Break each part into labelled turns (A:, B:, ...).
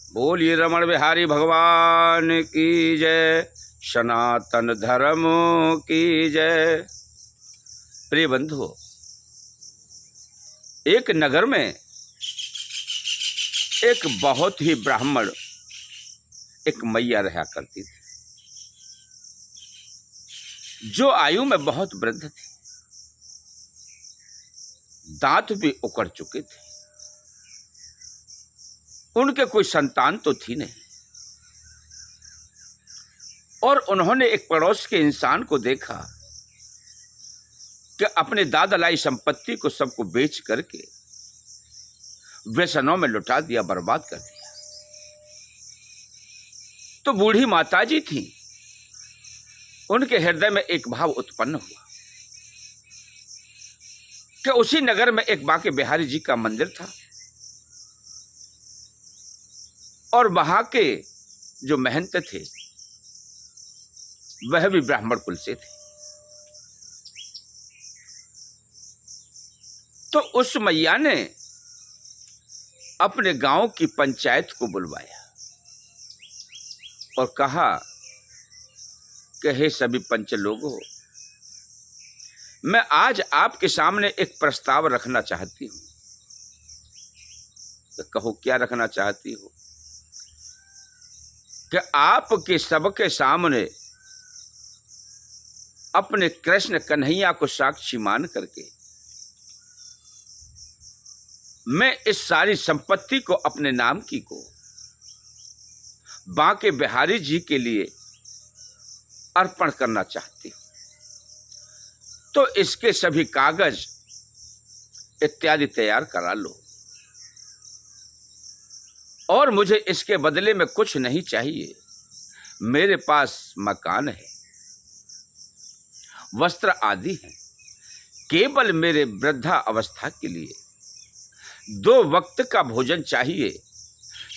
A: बोलिए रमण बिहारी भगवान की जय, सनातन धर्म की जय। प्रिय बंधुओं, एक नगर में एक बहुत ही ब्राह्मण एक मैया रहा करती थी, जो आयु में बहुत वृद्ध थी। दांत भी उकड़ चुके थे। उनके कोई संतान तो थी नहीं, और उन्होंने एक पड़ोस के इंसान को देखा कि अपने दादा लाई संपत्ति को सबको बेच करके व्यसनों में लुटा दिया, बर्बाद कर दिया। तो बूढ़ी माताजी थी, उनके हृदय में एक भाव उत्पन्न हुआ कि उसी नगर में एक बांके बिहारी जी का मंदिर था, और वहां के जो महंत थे वह भी ब्राह्मण कुल से थे। तो उस मैया ने अपने गांव की पंचायत को बुलवाया और कहा कि हे सभी पंच लोगों, मैं आज आपके सामने एक प्रस्ताव रखना चाहती हूं। तो कहो, क्या रखना चाहती हो? कि आपके सबके सामने अपने कृष्ण कन्हैया को साक्षी मान करके मैं इस सारी संपत्ति को अपने नाम की को बांके बिहारी जी के लिए अर्पण करना चाहती हूं। तो इसके सभी कागज इत्यादि तैयार करा लो, और मुझे इसके बदले में कुछ नहीं चाहिए। मेरे पास मकान है, वस्त्र आदि हैं, केवल मेरे वृद्धा अवस्था के लिए 2 वक्त का भोजन चाहिए,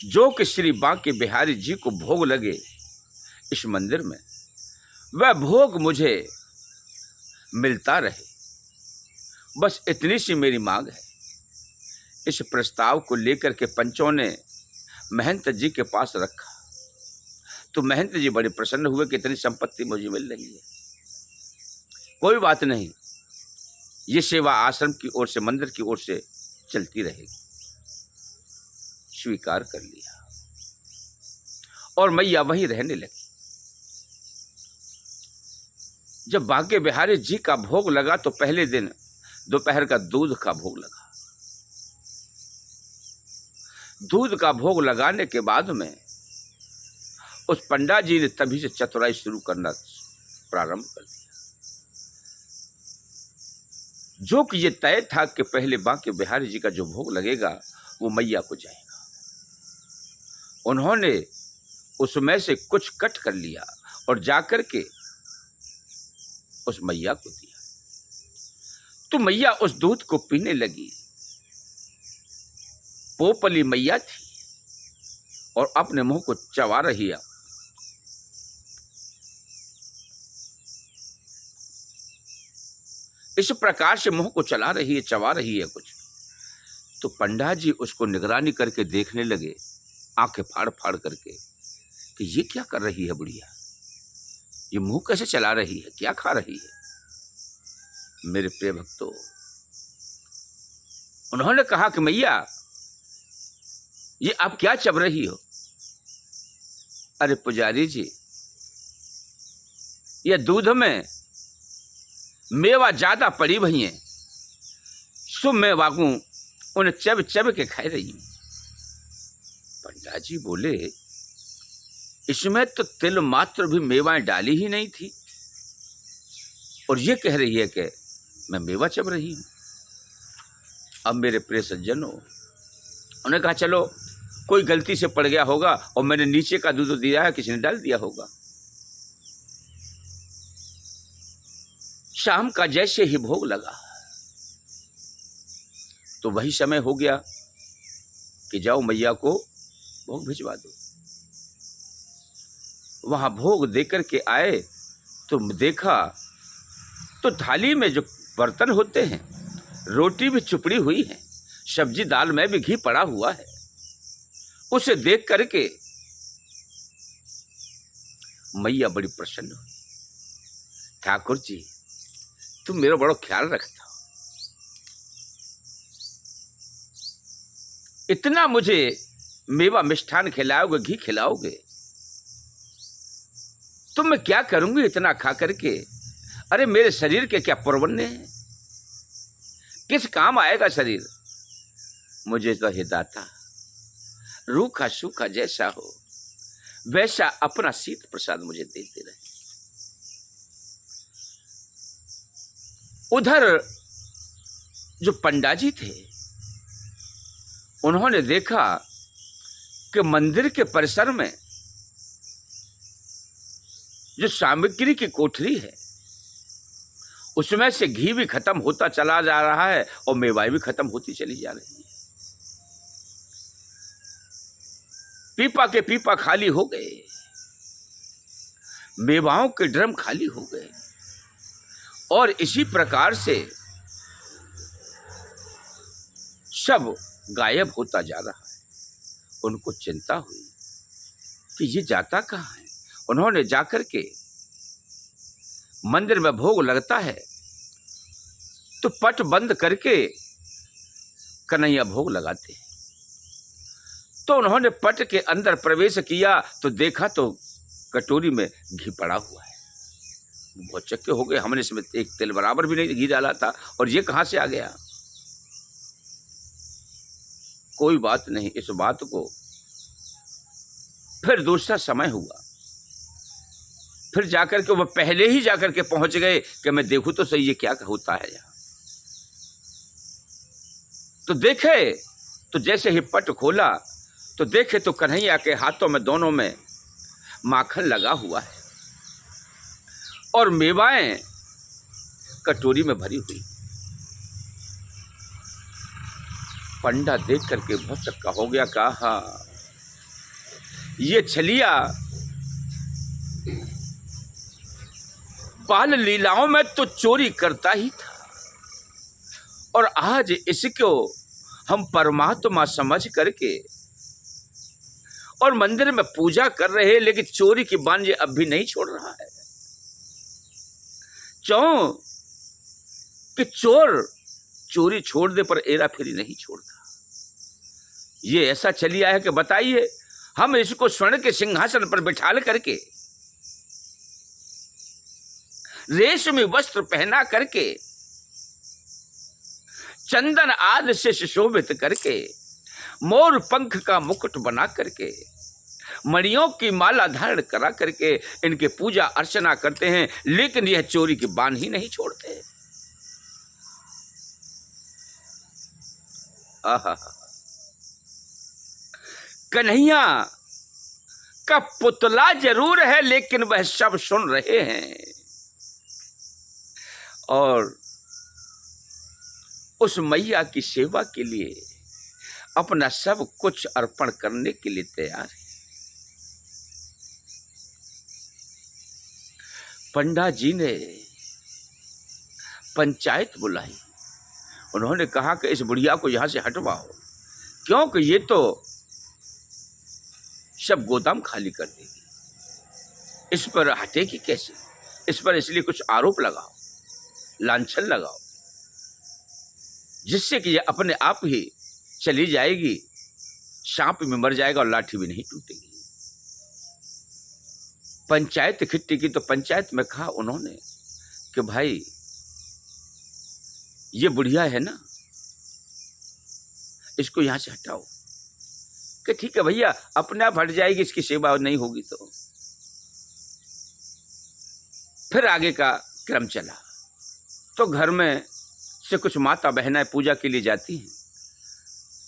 A: जो कि श्री बांके बिहारी जी को भोग लगे इस मंदिर में। वह भोग मुझे मिलता रहे, बस इतनी सी मेरी मांग है। इस प्रस्ताव को लेकर के पंचों ने महंत जी के पास रखा। तो महंत जी बड़े प्रसन्न हुए कि इतनी संपत्ति मुझे मिल रही है, कोई बात नहीं, ये सेवा आश्रम की ओर से, मंदिर की ओर से चलती रहेगी। स्वीकार कर लिया और मैया वहीं रहने लगी। जब बांके बिहारी जी का भोग लगा तो पहले दिन दोपहर का दूध का भोग लगा। दूध का भोग लगाने के बाद में उस पंडा जी ने तभी से चतुराई शुरू करना प्रारंभ कर दिया, जो कि ये तय था कि पहले बांके बिहारी जी का जो भोग लगेगा वो मैया को जाएगा। उन्होंने उसमें से कुछ कट कर लिया और जाकर के उस मैया को दिया। तो मैया उस दूध को पीने लगी। पोपली मैया थी और अपने मुंह को चबा रही है। इस प्रकार से मुंह को चला रही है, चबा रही है कुछ। तो पंडा जी उसको निगरानी करके देखने लगे, आंखें फाड़ फाड़ करके, कि ये क्या कर रही है बुढ़िया, ये मुंह कैसे चला रही है, क्या खा रही है। मेरे प्रिय भक्तों, उन्होंने कहा कि मैया, ये आप क्या चब रही हो? अरे पुजारी जी, ये दूध में मेवा ज्यादा पड़ी हुई है, सो मैं वागू उन्हें चब चब के खा रही हूं। पंडा जी बोले, इसमें तो तिल मात्र भी मेवाएं डाली ही नहीं थी, और ये कह रही है कि मैं मेवा चब रही हूं। अब मेरे प्रिय सज्जनों, उन्होंने कहा चलो कोई गलती से पड़ गया होगा और मैंने नीचे का दूध दिया है, किसी ने डाल दिया होगा। शाम का जैसे ही भोग लगा तो वही समय हो गया कि जाओ मैया को भोग भिजवा दो। वहां भोग देकर के आए तो देखा तो थाली में जो बर्तन होते हैं, रोटी भी चुपड़ी हुई है, सब्जी दाल में भी घी पड़ा हुआ है, उसे देख करके मैया बड़ी प्रसन्न हुई। ठाकुर जी, तुम मेरा बड़ा ख्याल रखता हो, इतना मुझे मेवा मिष्ठान खिलाओगे, घी खिलाओगे, तो मैं क्या करूंगी इतना खा करके? अरे मेरे शरीर के क्या पुरवन्ने हैं, किस काम आएगा शरीर? मुझे तो हिदाता रूखा सूखा जैसा हो वैसा अपना शीत प्रसाद मुझे देते रहे। उधर जो पंडा जी थे उन्होंने देखा कि मंदिर के परिसर में जो सामग्री की कोठरी है उसमें से घी भी खत्म होता चला जा रहा है और मेवाएं भी खत्म होती चली जा रही है। पीपा के पीपा खाली हो गए, मेवाओं के ड्रम खाली हो गए, और इसी प्रकार से सब गायब होता जा रहा है। उनको चिंता हुई कि ये जाता कहाँ है। उन्होंने जाकर के मंदिर में भोग लगता है तो पट बंद करके कन्हैया भोग लगाते हैं। तो उन्होंने पट के अंदर प्रवेश किया तो देखा तो कटोरी में घी पड़ा हुआ है। बहुत चक्के हो गए, हमने इसमें एक तिल बराबर भी नहीं घी डाला था और ये कहां से आ गया। कोई बात नहीं, इस बात को फिर दूसरा समय हुआ, फिर जाकर के वो पहले ही जाकर के पहुंच गए कि मैं देखूं तो सही ये क्या होता है यहां। तो देखे तो जैसे ही पट खोला तो देखे तो कन्हैया के हाथों में दोनों में माखन लगा हुआ है और मेवाएं कटोरी में भरी हुई। पंडा देख करके बहुत चक्का हो गया, कहा ये छलिया बाल लीलाओं में तो चोरी करता ही था और आज इसको हम परमात्मा समझ करके और मंदिर में पूजा कर रहे हैं, लेकिन चोरी की बान ये अब भी नहीं छोड़ रहा है। क्यों कि चोर चोरी छोड़ दे पर एरा फेरी नहीं छोड़ता। ये ऐसा चलिया है कि बताइए, हम इसको स्वर्ण के सिंहासन पर बिठाल करके रेशमी वस्त्र पहना करके चंदन आदि से सुशोभित करके मोर पंख का मुकुट बना करके मणियों की माला धारण करा करके इनके पूजा अर्चना करते हैं, लेकिन यह चोरी की बान ही नहीं छोड़ते। आहा, कन्हैया का पुतला जरूर है लेकिन वह सब सुन रहे हैं और उस मैया की सेवा के लिए अपना सब कुछ अर्पण करने के लिए तैयार है। पंडा जी ने पंचायत बुलाई। उन्होंने कहा कि इस बुढ़िया को यहां से हटवाओ, क्योंकि ये तो सब गोदाम खाली कर देगी, इस पर हटेगी कैसे। इस पर इसलिए कुछ आरोप लगाओ, लांछन लगाओ, जिससे कि ये अपने आप ही चली जाएगी, सांप में मर जाएगा और लाठी भी नहीं टूटेगी। पंचायत इकट्ठी की तो पंचायत में कहा उन्होंने कि भाई ये बुढ़िया है ना, इसको यहां से हटाओ। कि ठीक है भैया, अपने आप हट जाएगी, इसकी सेवा नहीं होगी तो। फिर आगे का क्रम चला तो घर में से कुछ माता बहनें पूजा के लिए जाती हैं,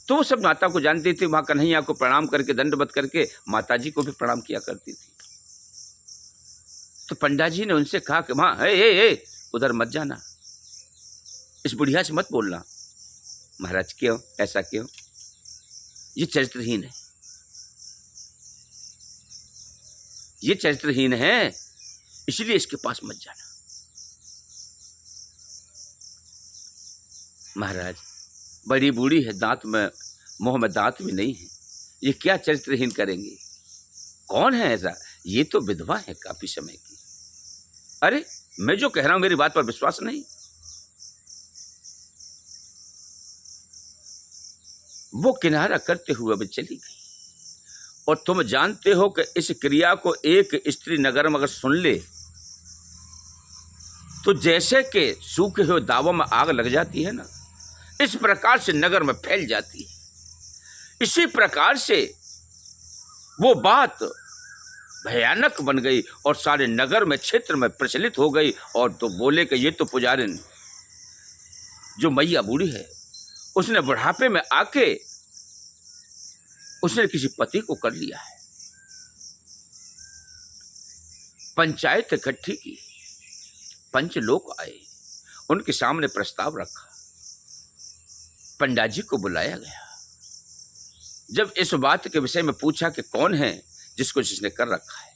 A: तो वो सब माता को जानती थी। वहां कन्हैया को प्रणाम करके दंडवत करके माता जी को भी प्रणाम किया करती थी। तो पंडा जी ने उनसे कहा कि मां उधर मत जाना, इस बुढ़िया से मत बोलना। महाराज क्यों, ऐसा क्यों? ये चरित्रहीन है, ये चरित्रहीन है, इसलिए इसके पास मत जाना। महाराज बड़ी बूढ़ी है, दांत में मुंह में दांत भी नहीं है, ये क्या चरित्रहीन करेंगे? कौन है ऐसा? ये तो विधवा है काफी समय की। अरे मैं जो कह रहा हूं मेरी बात पर विश्वास नहीं? वो किनारा करते हुए अब चली गई। और तुम जानते हो कि इस क्रिया को एक स्त्री नगर में अगर सुन ले तो जैसे कि सूखे हुए दावों में आग लग जाती है ना, इस प्रकार से नगर में फैल जाती है। इसी प्रकार से वो बात भयानक बन गई और सारे नगर में क्षेत्र में प्रचलित हो गई। और तो बोले कि ये तो पुजारिन जो मैया बूढ़ी है, उसने बुढ़ापे में आके उसने किसी पति को कर लिया है। पंचायत इकट्ठी की, पंचलोक आए, उनके सामने प्रस्ताव रखा, पंडित जी को बुलाया गया। जब इस बात के विषय में पूछा कि कौन है जिसको जिसने कर रखा है,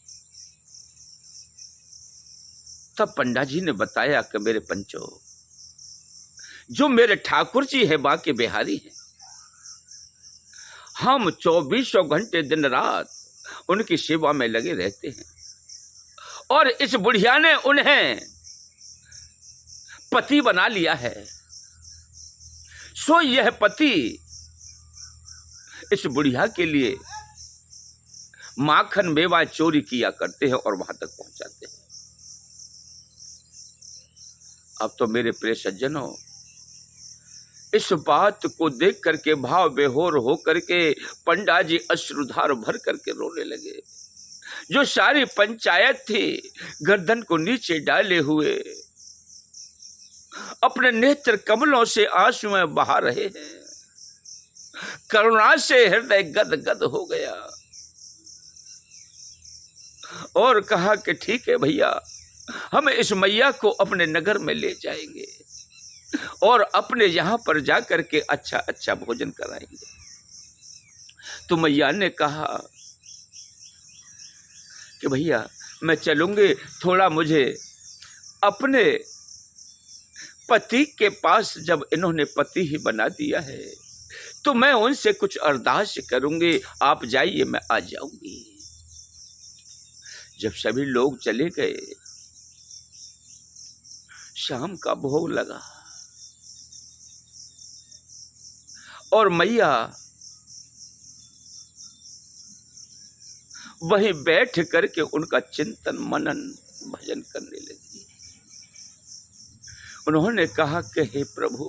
A: तब पंडित जी ने बताया कि मेरे पंचो, जो मेरे ठाकुर जी है बांके बिहारी हैं, हम 24 घंटे दिन रात उनकी सेवा में लगे रहते हैं और इस बुढ़िया ने उन्हें पति बना लिया है। सो यह पति इस बुढ़िया के लिए माखन मेवा चोरी किया करते हैं और वहां तक पहुंचाते हैं। अब तो मेरे प्रिय सज्जनों, इस बात को देख करके भाव बेहोर हो करके पंडित जी अश्रुधार भर करके रोने लगे। जो सारी पंचायत थी गर्दन को नीचे डाले हुए अपने नेत्र कमलों से आंसुएं बहा रहे हैं। करुणा से हृदय गद गद हो गया और कहा कि ठीक है भैया, हम इस मैया को अपने नगर में ले जाएंगे और अपने यहां पर जाकर के अच्छा अच्छा भोजन कराएंगे। तो मैया ने कहा कि भैया मैं चलूंगी, थोड़ा मुझे अपने पति के पास, जब इन्होंने पति ही बना दिया है तो मैं उनसे कुछ अरदास करूंगी, आप जाइए मैं आ जाऊंगी। जब सभी लोग चले गए, शाम का भोग लगा और मैया वहीं बैठ करके उनका चिंतन मनन भजन करने लगी। उन्होंने कहा कि हे प्रभु,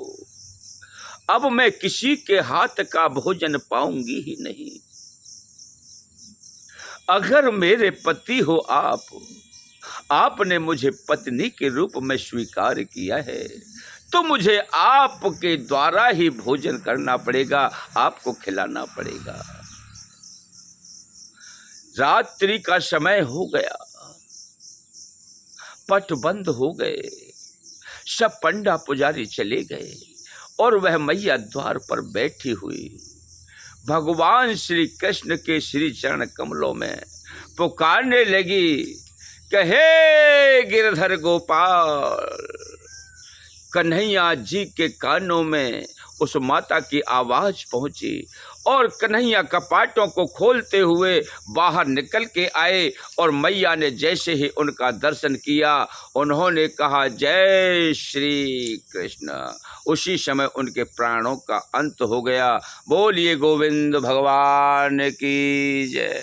A: अब मैं किसी के हाथ का भोजन पाऊंगी ही नहीं। अगर मेरे पति हो आप, आपने मुझे पत्नी के रूप में स्वीकार किया है, तो मुझे आपके द्वारा ही भोजन करना पड़ेगा, आपको खिलाना पड़ेगा। रात्रि का समय हो गया, पट बंद हो गए, सब पंडा पुजारी चले गए और वह मैया द्वार पर बैठी हुई भगवान श्री कृष्ण के श्री चरण कमलों में पुकारने लगी, कहे गिरधर गोपाल। कन्हैया जी के कानों में उस माता की आवाज पहुंची और कन्हैया कपाटों को खोलते हुए बाहर निकल के आए और मैया ने जैसे ही उनका दर्शन किया, उन्होंने कहा जय श्री कृष्ण। उसी समय उनके प्राणों का अंत हो गया। बोलिए गोविंद भगवान की जय।